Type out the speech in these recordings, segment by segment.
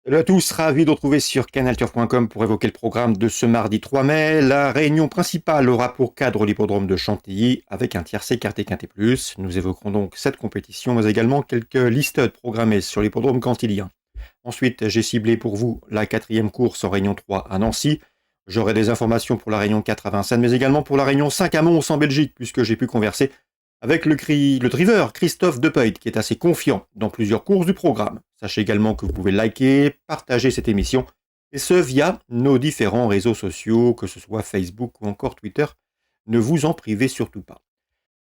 Salut à tous, ravi de retrouver sur canalturf.com pour évoquer le programme de ce mardi 3 mai. La réunion principale aura pour cadre l'hippodrome de Chantilly avec un tiercé quarté quinté plus. Nous évoquerons donc cette compétition, mais également quelques listed programmés sur l'hippodrome cantilien. Ensuite, j'ai ciblé pour vous la quatrième course en réunion 3 à Nancy. J'aurai des informations pour la réunion 4 à Vincennes, mais également pour la réunion 5 à Mons en Belgique, puisque j'ai pu converser avec le driver Christophe Depeut, qui est assez confiant dans plusieurs courses du programme. Sachez également que vous pouvez liker, partager cette émission, et ce via nos différents réseaux sociaux, que ce soit Facebook ou encore Twitter. Ne vous en privez surtout pas.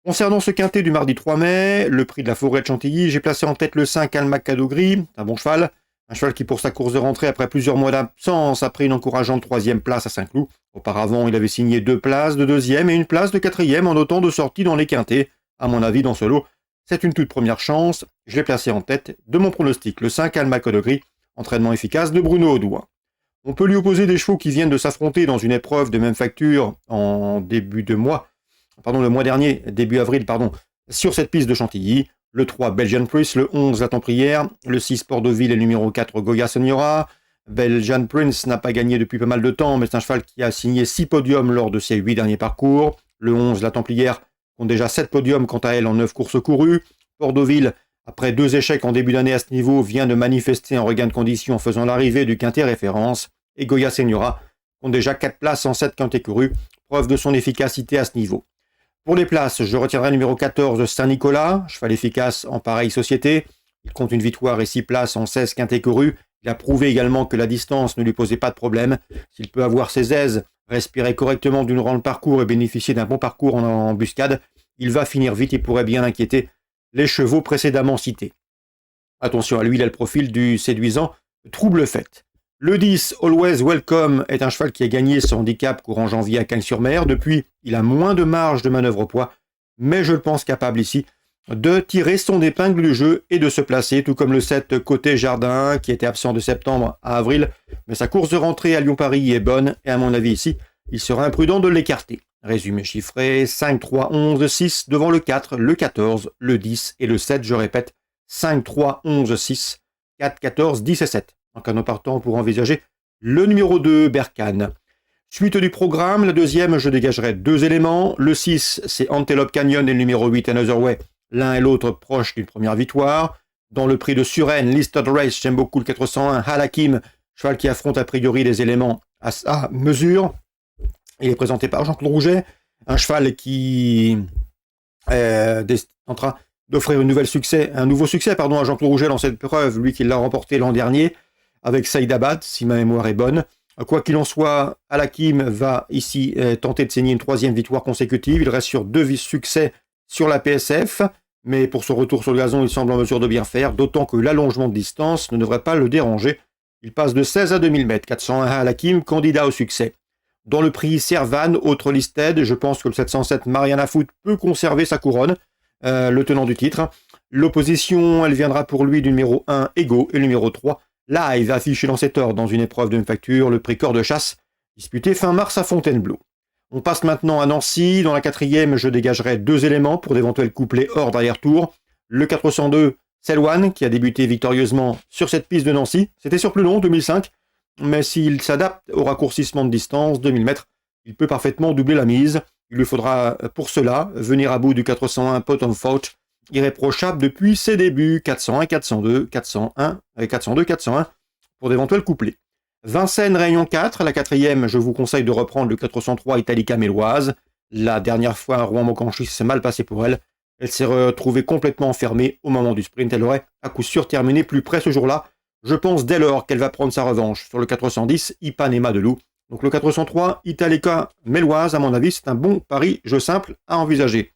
Concernant ce quintet du mardi 3 mai, le prix de la forêt de Chantilly, j'ai placé en tête le 5 Almac Cadeau Gris, un bon cheval. Un cheval qui, pour sa course de rentrée, après plusieurs mois d'absence, a pris une encourageante 3e place à Saint-Cloud. Auparavant, il avait signé 2 places de 2e et une place de 4e en autant de sorties dans les quintets. À mon avis, dans ce lot, c'est une toute première chance. Je l'ai placé en tête de mon pronostic, le 5 Almac Cadeau Gris, entraînement efficace de Bruno Audouin. On peut lui opposer des chevaux qui viennent de s'affronter dans une épreuve de même facture en le mois dernier, début avril, sur cette piste de Chantilly. Le 3 Belgian Prince, le 11 La Templière, le 6 Port-de-Ville et le numéro 4 Goya Seniora. Belgian Prince n'a pas gagné depuis pas mal de temps, mais c'est un cheval qui a signé 6 podiums lors de ses 8 derniers parcours. Le 11 La Templière compte déjà 7 podiums quant à elle en 9 courses courues. Port-de-Ville, après 2 échecs en début d'année à ce niveau, vient de manifester un regain de condition en faisant l'arrivée du quintet référence. Et Goya Seniora compte déjà 4 places en 7 quintets courus, preuve de son efficacité à ce niveau. Pour les places, je retiendrai le numéro 14 Saint-Nicolas, cheval efficace en pareille société. Il compte une victoire et 6 places en 16 quintets courus. Il a prouvé également que la distance ne lui posait pas de problème. S'il peut avoir ses aises, respirer correctement durant le parcours et bénéficier d'un bon parcours en embuscade, il va finir vite et pourrait bien inquiéter les chevaux précédemment cités. Attention à lui, il a le profil du séduisant Trouble Fête. Le 10, Always Welcome, est un cheval qui a gagné son handicap courant janvier à Cagnes-sur-Mer. Depuis, il a moins de marge de manœuvre au poids, mais je le pense capable ici de tirer son épingle du jeu et de se placer, tout comme le 7 Côté Jardin, qui était absent de septembre à avril. Mais sa course de rentrée à Lyon-Paris est bonne, et à mon avis ici, il sera imprudent de l'écarter. Résumé chiffré, 5, 3, 11, 6, devant le 4, le 14, le 10 et le 7, je répète, 5, 3, 11, 6, 4, 14, 10 et 7. En cas de partant pour envisager le numéro 2, Berkane. Suite du programme, la deuxième, je dégagerai 2 éléments. Le 6, c'est Antelope Canyon et le numéro 8, Another Way. L'un et l'autre proches d'une première victoire. Dans le prix de Suresnes, Listed Race, j'aime beaucoup le 401, Halakim, cheval qui affronte a priori des éléments à sa mesure. Il est présenté par Jean-Claude Rouget, un cheval qui tentera d'offrir un nouveau succès à Jean-Claude Rouget dans cette preuve, lui qui l'a remporté l'an dernier avec Saïdabad, si ma mémoire est bonne. Quoi qu'il en soit, Halakim va ici tenter de signer une 3e victoire consécutive. Il reste sur 2 succès sur la PSF, mais pour son retour sur le gazon, il semble en mesure de bien faire, d'autant que l'allongement de distance ne devrait pas le déranger. Il passe de 16 à 2000 mètres, 401 Halakim, candidat au succès. Dans le prix Servan, autre listed, je pense que le 707 Mariana Foot peut conserver sa couronne, le tenant du titre. L'opposition, elle viendra pour lui du numéro 1, Ego, et le numéro 3, Live, affiché dans cet ordre dans une épreuve de même facture, le prix Corps de Chasse, disputé fin mars à Fontainebleau. On passe maintenant à Nancy. Dans la 4e, je dégagerai 2 éléments pour d'éventuels couplets hors d'arrière-tour. Le 402, Selwan, qui a débuté victorieusement sur cette piste de Nancy. C'était sur plus long, 2005. Mais s'il s'adapte au raccourcissement de distance, 2000 mètres, il peut parfaitement doubler la mise. Il lui faudra pour cela venir à bout du 401 Pot of Fault, irréprochable depuis ses débuts, 401, 402, 401, 402, 401, pour d'éventuels couplets. Vincennes, Réunion 4, la 4e, je vous conseille de reprendre le 403 Italica Méloise. La dernière fois, Rouen-Mocanchis s'est mal passé pour elle. Elle s'est retrouvée complètement enfermée au moment du sprint. Elle aurait à coup sûr terminé plus près ce jour-là. Je pense dès lors qu'elle va prendre sa revanche sur le 410 Ipanema de Loup. Donc le 403 Italica Méloise, à mon avis, c'est un bon pari jeu simple à envisager.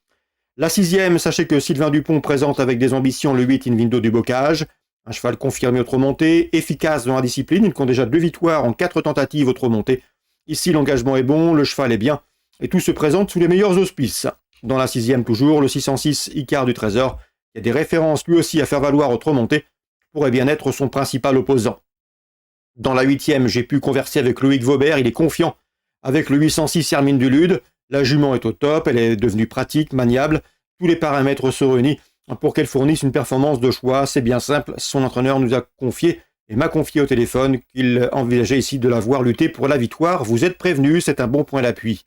La 6e, sachez que Sylvain Dupont présente avec des ambitions le 8 Invindo du Bocage. Un cheval confirmé au trot monté, efficace dans la discipline. Il compte déjà 2 victoires en 4 tentatives au trot monté. Ici, l'engagement est bon, le cheval est bien, et tout se présente sous les meilleurs auspices. Dans la 6e toujours, le 606 Icare du Trésor, qui a des références lui aussi à faire valoir au trot monté, pourrait bien être son principal opposant. Dans la 8e, j'ai pu converser avec Loïc Vaubert, il est confiant avec le 806 Hermine du Lude. La jument est au top, elle est devenue pratique, maniable, tous les paramètres sont réunis pour qu'elle fournisse une performance de choix. C'est bien simple, son entraîneur nous a confié et m'a confié au téléphone qu'il envisageait ici de la voir lutter pour la victoire. Vous êtes prévenus, c'est un bon point d'appui.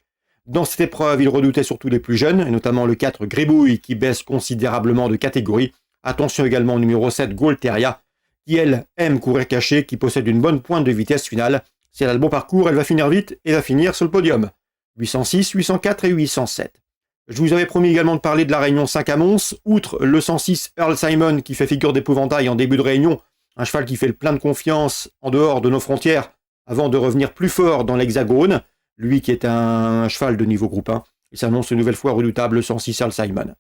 Dans cette épreuve, il redoutait surtout les plus jeunes, et notamment le 4 Gribouille qui baisse considérablement de catégorie. Attention également au numéro 7 Golteria, qui elle aime courir caché, qui possède une bonne pointe de vitesse finale. Si elle a le bon parcours, elle va finir vite et va finir sur le podium. 806, 804 et 807. Je vous avais promis également de parler de la réunion 5 à Mons. Outre le 106 Earl Simon qui fait figure d'épouvantail en début de réunion, un cheval qui fait le plein de confiance en dehors de nos frontières avant de revenir plus fort dans l'Hexagone, lui qui est un cheval de niveau groupe 1, il s'annonce une nouvelle fois redoutable le 106 Earl Simon.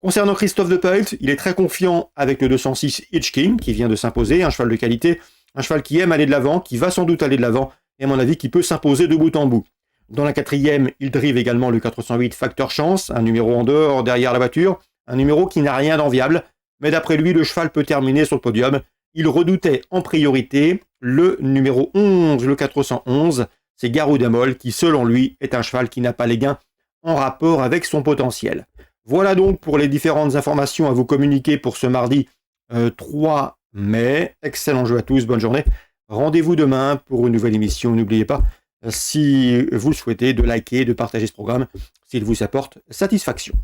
Concernant Christophe de Pelt, il est très confiant avec le 206 Hitch King qui vient de s'imposer, un cheval de qualité, un cheval qui aime aller de l'avant, qui va sans doute aller de l'avant, et à mon avis qui peut s'imposer de bout en bout. Dans la quatrième, il drive également le 408 Factor Chance, un numéro en dehors derrière la voiture, un numéro qui n'a rien d'enviable, mais d'après lui, le cheval peut terminer sur le podium. Il redoutait en priorité le numéro 11, le 411, c'est Garou Damol, qui selon lui est un cheval qui n'a pas les gains en rapport avec son potentiel. Voilà donc pour les différentes informations à vous communiquer pour ce mardi 3 mai. Excellent jeu à tous, bonne journée. Rendez-vous demain pour une nouvelle émission. N'oubliez pas, si vous le souhaitez, de liker, de partager ce programme s'il vous apporte satisfaction.